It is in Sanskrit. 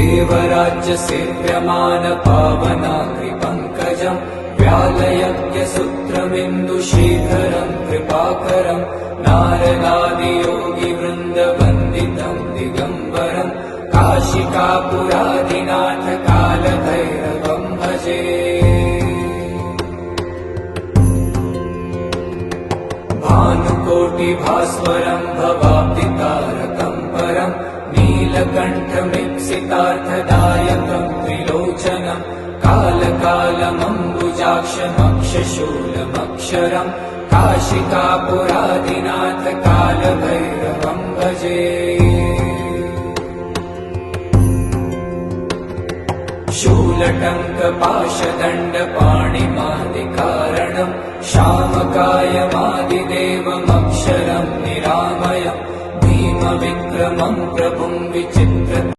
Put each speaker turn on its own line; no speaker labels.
देवराज्यसेव्यमानपावनाग्रिपङ्कजम् व्यालयज्ञसूत्रमिन्दुशेखरम् कृपाकरम् नारदादियोगिवृन्दवन्दितम् दिगम्बरम् काशिकापुरादिनाथ कालभैरवम् भजे। भानुकोटिभास्वरम् भवाब्दितारकम् परम् नीलकण्ठमीप्सितार्थदायकम् त्रिलोचनम् कालकालमम्बुजाक्षमक्षशूलमक्षरम् काशिकापुरादिनाथ कालभैरवम् भजे। शूलटङ्कपाशदण्डपाणिमादिकारणम् शामकायमादिदेवमक्षरम् निरामयम् भीमविक्रमम् प्रभुम् विचित्र